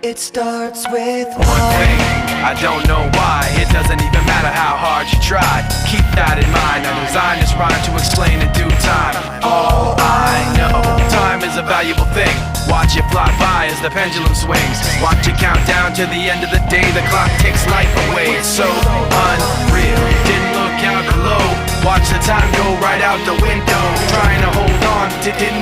It starts with one thing, I don't know why. It doesn't even matter how hard you try. Keep that in mind, I designed this rhyme to explain in due time. All I know, time is a valuable thing. Watch it fly by as the pendulum swings. Watch it count down to the end of the day. The clock takes life away, it's so unreal. Didn't look out below, watch the time go right out the window. Trying to hold on, didn't